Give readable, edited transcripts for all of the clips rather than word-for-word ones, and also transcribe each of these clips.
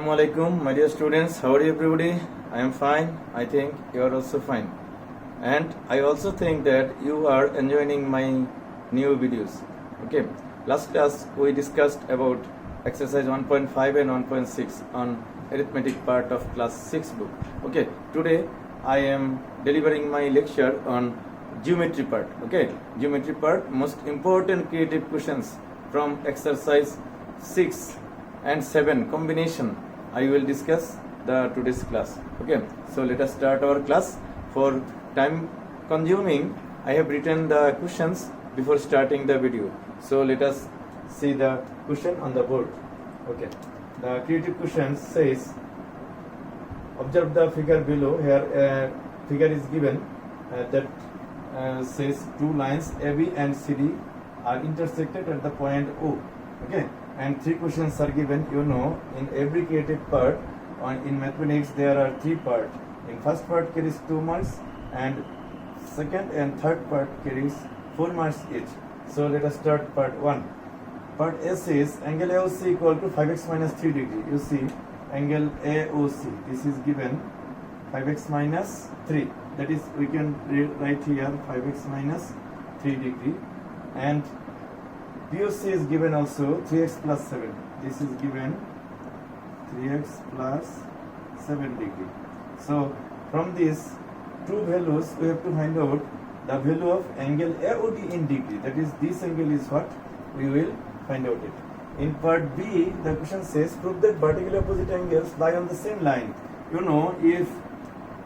Assalamu alaikum, my dear students. How are you, everybody? I am fine. I think you are also fine. And I also think that you are enjoying my new videos. Okay. Last class we discussed about exercise 1.5 and 1.6 on arithmetic part of class 6 book. Okay. Today I am delivering my lecture on geometry part. Okay. Geometry part, most important creative questions from exercise 6 and 7 combination I will discuss the today's class. Okay, so let us start our class. For time consuming, I have written the questions before starting the video. So let us see the question on the board. Okay, the creative question says, observe the figure below. Here a figure is given that says two lines AB and CD are intersected at the point O. Okay, and three questions are given. You know, in every creative part in mathematics there are three parts. In first part carries 2 marks, and second and third part carries 4 marks each. So let us start part 1. Part A says angle AOC equal to 5x minus 3 degree. You see, angle AOC, this is given 5x minus 3. That is, we can write here 5x minus 3 degree. And BOC is given also 3x plus 7. This is given 3x plus 7 degree. So from these two values we have to find out the value of angle AOD in degree. That is, this angle is what we will find out it. In part B, the question says prove that vertically opposite angles lie on the same line. You know, if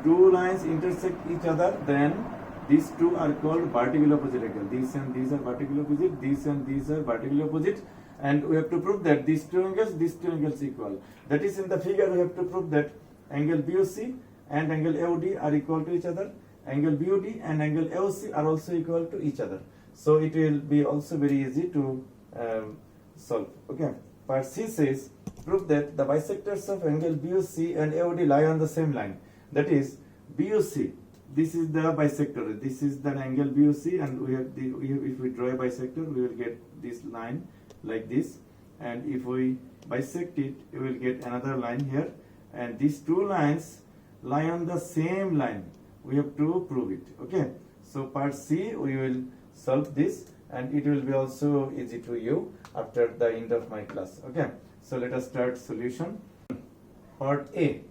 two lines intersect each other, then these two are called vertical opposite angles. These and these are vertical opposite, these and these are vertical opposite, and we have to prove that these two angles equal. That is, in the figure we have to prove that angle BOC and angle AOD are equal to each other. Angle BOD and angle AOC are also equal to each other. So it will be also very easy to solve. Okay. Part C says prove that the bisectors of angle BOC and AOD lie on the same line. That is, BOC, this is the bisector. This is the angle BOC, and if we draw a bisector, we will get this line like this. And if we bisect it, we will get another line here. And these two lines lie on the same line. We have to prove it. Okay. So part C, we will solve this, and it will be also easy to you after the end of my class. Okay. So let us start solution. Part A.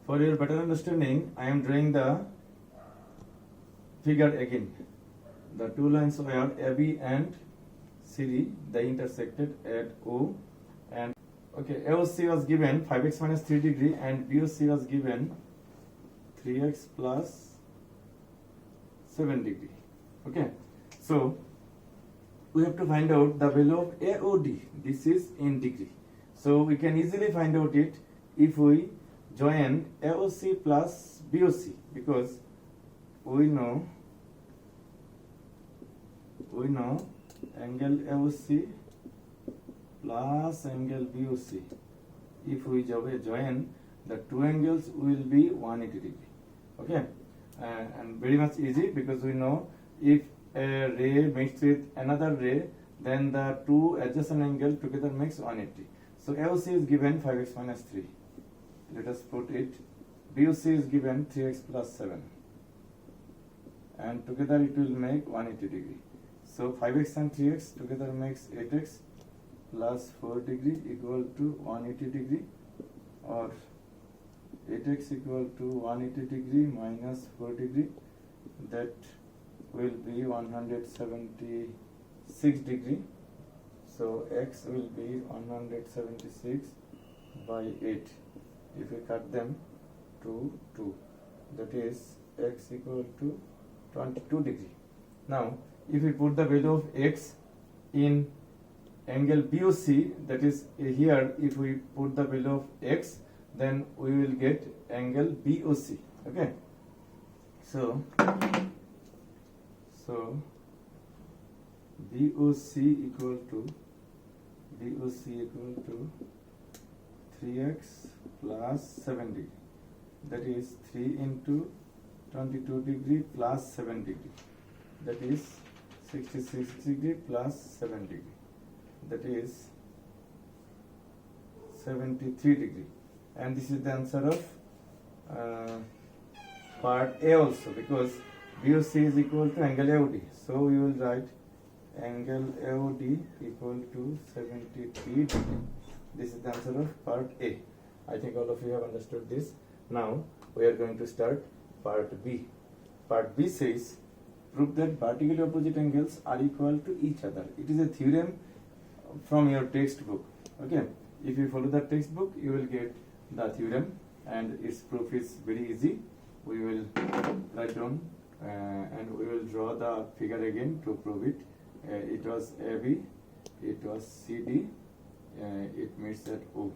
For your better understanding, I am drawing the figure again. The two lines were AB and CD, they intersected at O. And okay, AOC was given 5x minus 3 degree and BOC was given 3x plus 7 degree. Okay, so we have to find out the value of AOD. This is in degree. So we can easily find out it if we join AOC plus BOC, because we know angle AOC plus angle BOC. If we join the two angles, will be 180 degree. Okay, and very much easy, because we know if a ray meets with another ray, then the two adjacent angles together makes 180. So AOC is given 5x minus 3. Let us put it. BOC is given 3x plus 7, and together it will make 180 degree. So 5x and 3x together makes 8x plus 4 degree equal to 180 degree, or 8x equal to 180 degree minus 4 degree, that will be 176 degree. So x will be 176 by 8. If we cut them to 2, that is x equal to 22 degree. Now if we put the value of x in angle BOC, that is here, if we put the value of x, then we will get angle BOC. Okay, so BOC equal to 3x plus 7 degree. That is 3 into 22 degree plus 7 degree. That is 66 degree plus 7 degree. That is 73 degree. and this is the answer of part A also, because BOC is equal to angle AOD. So we will write angle AOD equal to 73 degree. This is the answer of part A. I think all of you have understood this. Now we are going to start part B. Part B says, prove that vertically opposite angles are equal to each other. It is a theorem from your textbook. Okay, if you follow the textbook, you will get the theorem, and its proof is very easy. We will write down and we will draw the figure again to prove it. It was AB, it was CD, it meets at O.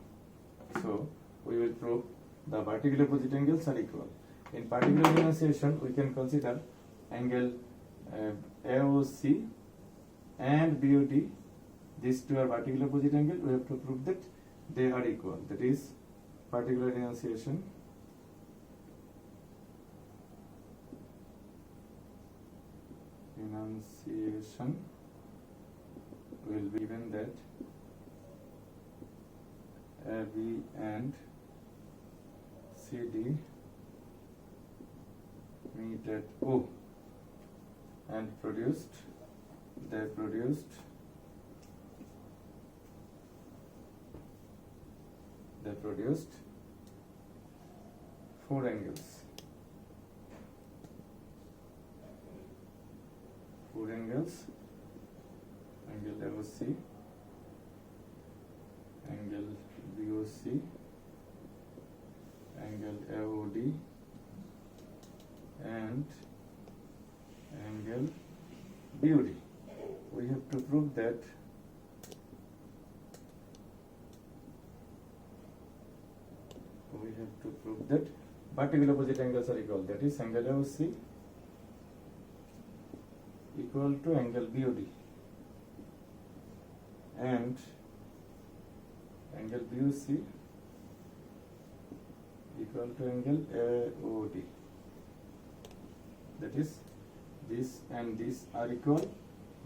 So we will prove the vertically opposite angles are equal. In particular denunciation, we can consider angle AOC and BOD. These two are vertically opposite angle. We have to prove that they are equal. That is particular denunciation. Enunciation will be given that AB and CD meet at O and they produced four angles. Angle AOC, angle BOC, angle AOD, and angle BOD. We have to prove that vertical opposite angles are equal. That is angle AOC equal to angle BOD and angle BOC equal to angle AOD. That is, this and this are equal,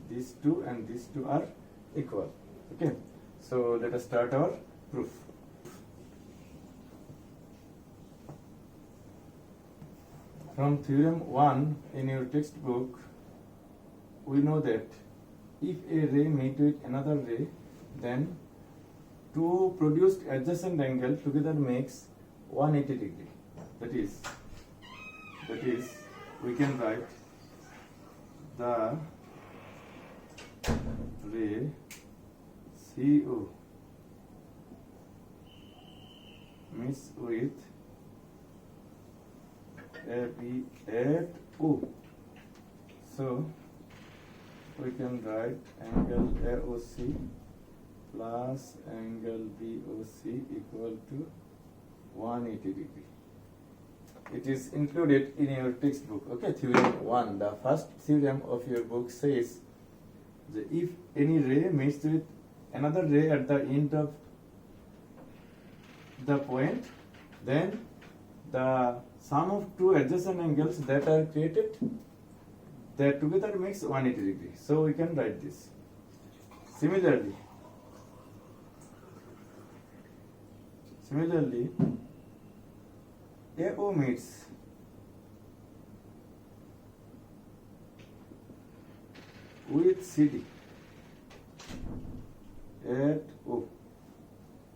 these two and these two are equal. Okay, so let us start our proof. From theorem 1 in your textbook, we know that if a ray meet with another ray, then two produced adjacent angle together makes 180 degree. That is, we can write the ray CO meets with AB at O. So we can write angle AOC plus angle BOC equal to 180 degree. It is included in your textbook. Okay, theorem 1. The first theorem of your book says that if any ray meets with another ray at the end of the point, then the sum of two adjacent angles that are created, that together makes 180 degree. So we can write this. Similarly, AO meets with CD at O.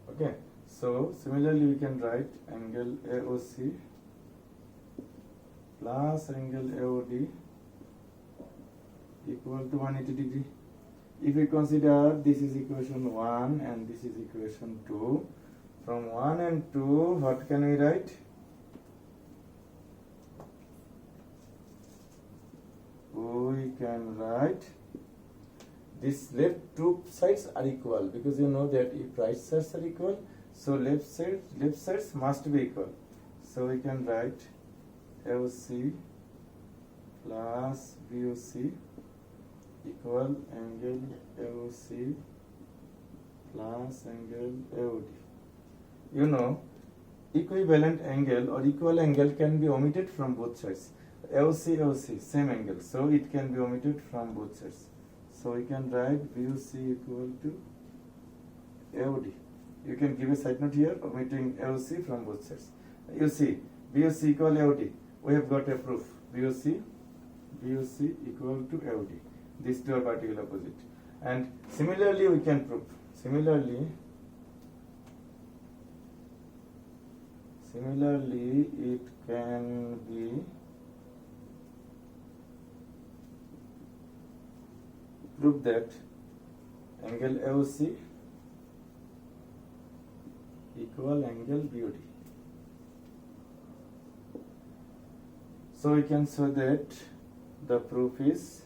Okay, so similarly we can write angle AOC plus angle AOD equal to 180 degree. If we consider this is equation 1 and this is equation 2, from 1 and 2, what can we write? We can write this left two sides are equal, because you know that if right sides are equal, so left sides must be equal. So we can write AOC plus BOC equal angle AOC plus angle AOD. You know, equivalent angle or equal angle can be omitted from both sides. AOC, same angle, so it can be omitted from both sides. So we can write BOC equal to AOD. you can give a side note here omitting AOC from both sides. You see, BOC equal AOD. We have got a proof. BOC equal to AOD. These two are vertical opposite. And similarly, we can prove. Similarly, it can be proved that angle AOC equal angle BOD. So we can show that the proof is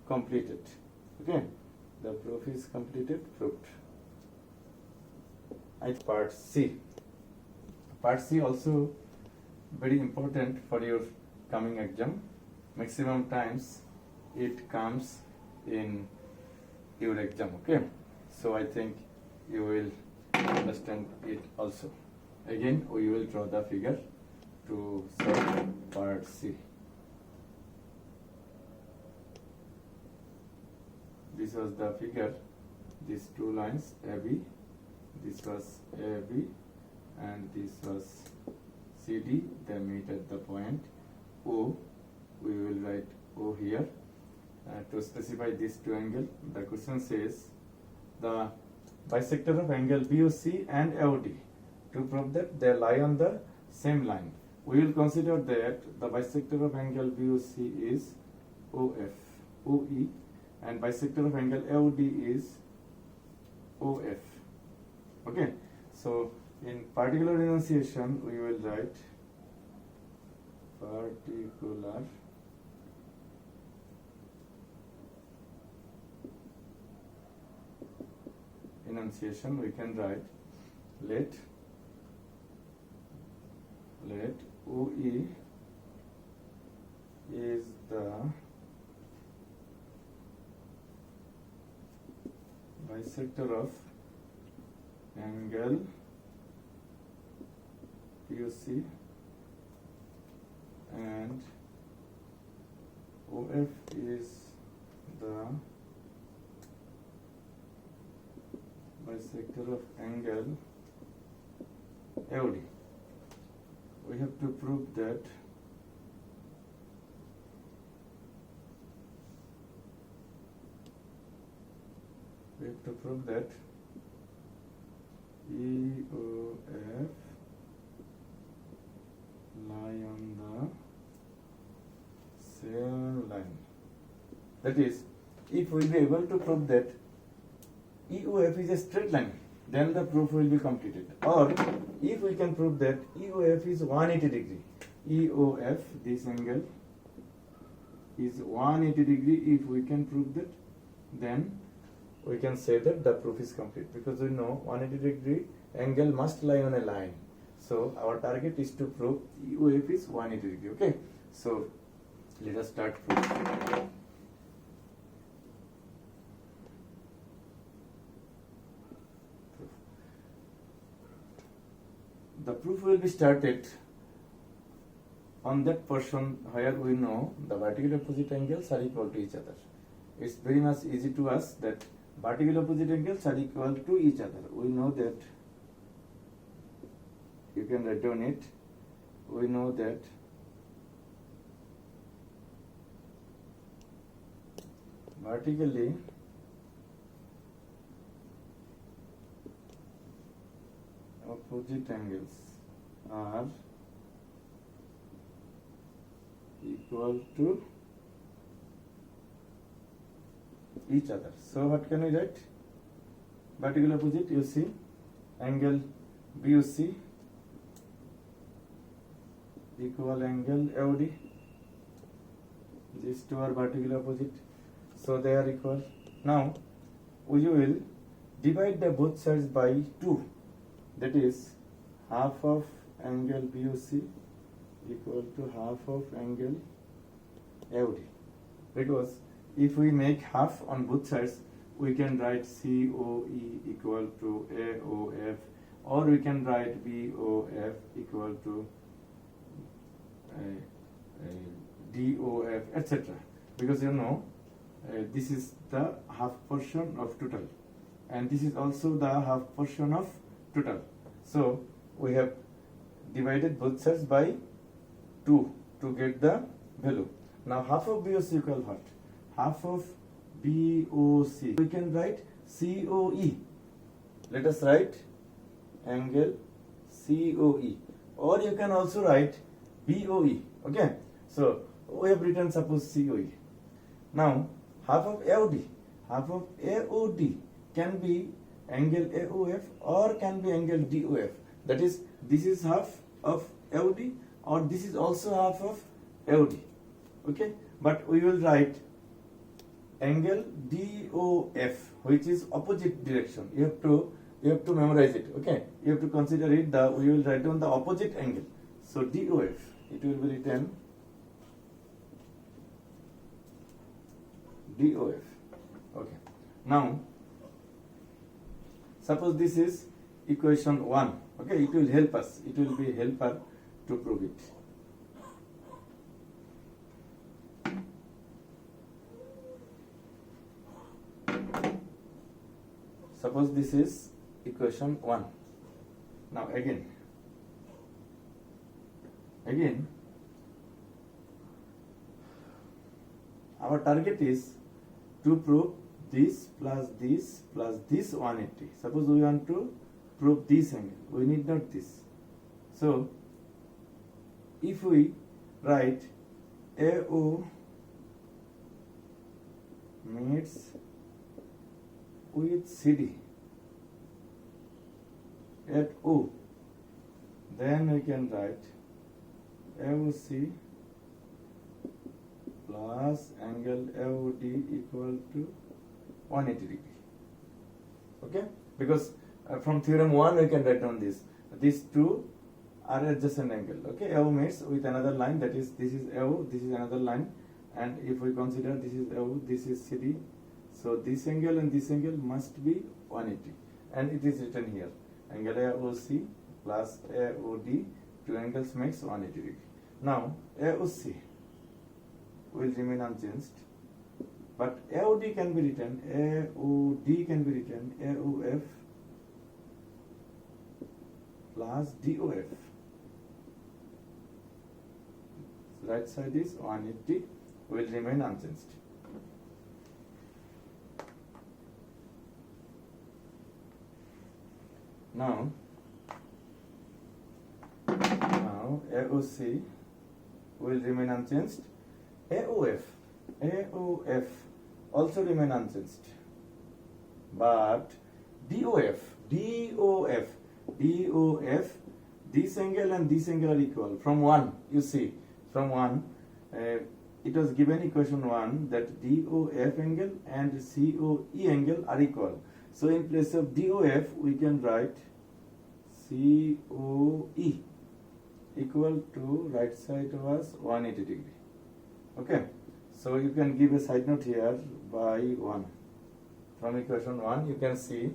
completed. Okay, the proof is completed, proved. Part C. Part C also very important for your coming exam. Maximum times it comes in your exam. Okay, so I think you will understand it also. Again, we will draw the figure to solve part C. This was the figure, these two lines AB, this was AB and this was CD. They meet at the point O. We will write O here. To specify these two angles, the question says the bisector of angle BOC and AOD. To prove that they lie on the same line, we will consider that the bisector of angle BOC is OE and bisector of angle AOD is OF. Okay, so in particular enunciation we will write particular enunciation. We can write let OE is the bisector of angle POC and OF is the bisector of angle AOD. We have to prove that EOF lie on the same line. That is, if we will be able to prove that EOF is a straight line, then the proof will be completed. Or if we can prove that EOF is 180 degree, EOF, this angle is 180 degree, if we can prove that, then we can say that the proof is complete, because we know 180 degree angle must lie on a line. So our target is to prove EOF is 180 degree. Okay, so let us start proof. The proof will be started on that portion where we know the vertical opposite angles are equal to each other. It's very much easy to us that vertical opposite angles are equal to each other. We know that, you can write down it, we know that vertically opposite angles are equal to each other. So what can we write? Vertical opposite, you see, angle BOC equal angle AOD. These two are vertical opposite, so they are equal. Now we will divide the both sides by 2. That is, half of angle BOC equal to half of angle AOD. Because if we make half on both sides, we can write COE equal to AOF, or we can write BOF equal to DOF, etc. Because you know, this is the half portion of total, and this is also the half portion of total. So we have divided both sides by 2 to get the value. Now half of BOC equal what? Half of BOC. We can write COE. Let us write angle COE, or you can also write BOE. Okay. So we have written suppose COE. Now half of AOD. Half of AOD can be angle AOF or can be angle DOF. That is, this is half of AOD or this is also half of AOD. Okay, but we will write angle DOF, which is opposite direction. You have to memorize it. Okay, you have to consider it. We will write down the opposite angle. So DOF, it will be written DOF. Okay. Now, suppose this is equation 1. Okay, it will help us. It will be helper to prove it. Suppose this is equation 1. Now again, our target is to prove this plus this 180. Suppose we want to prove this angle, we need not this. So if we write AO meets with CD at O, then we can write AOC plus angle AOD equal to 180 degree. Okay, because from theorem 1 we can write down this. These two are adjacent angle. Okay, AO meets with another line, that is, this is AO, this is another line, and if we consider this is AO, this is CD, so this angle and this angle must be 180, and it is written here, angle AOC plus AOD, two angles makes 180 degree. Now AOC will remain unchanged, but AOD can be written, AOD can be written AOF plus DOF. Right side is 180, will remain unchanged. Now AOC will remain unchanged. AOF also remain unchanged. But DOF, this angle and this angle are equal. From 1, you see, from 1, it was given equation 1 that DOF angle and COE angle are equal. So in place of DOF, we can write COE equal to right side was 180 degree. Okay, so you can give a side note here by 1. From equation 1, you can see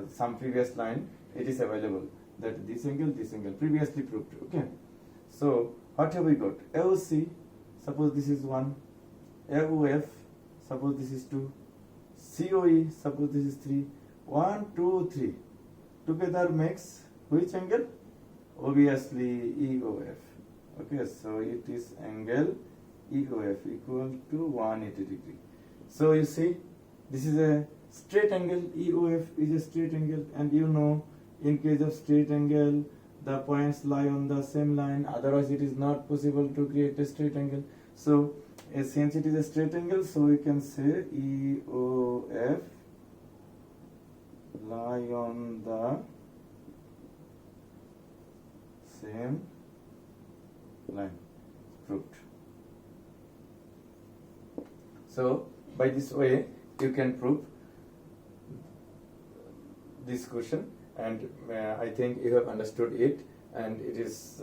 some previous line, it is available that this angle previously proved. Okay, so what have we got? AOC, suppose this is 1, AOF, suppose this is 2, COE, suppose this is 3, 1, 2, 3, together makes which angle? Obviously EOF. Okay, so it is angle EOF equal to 180 degree. So you see, this is a straight angle. EOF is a straight angle, and you know, in case of straight angle, the points lie on the same line, otherwise it is not possible to create a straight angle. So since it is a straight angle, so we can say EOF lie on the same line. Proved. So by this way you can prove this question, and I think you have understood it, and it is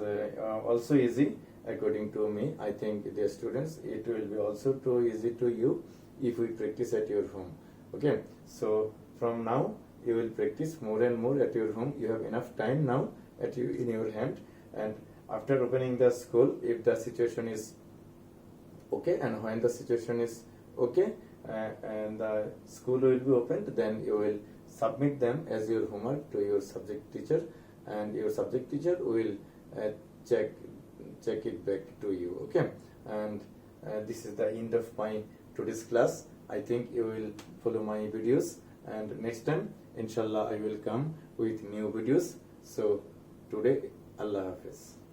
also easy according to me. I think dear students, it will be also too easy to you if we practice at your home. Okay, so from now you will practice more and more at your home. You have enough time now in your hand, and after opening the school, if the situation is okay, and when the situation is okay and the school will be opened, then you will submit them as your homework to your subject teacher, and your subject teacher will check it back to you. Okay, and this is the end of my today's class. I think you will follow my videos, and next time inshallah I will come with new videos. So today, Allah Hafiz.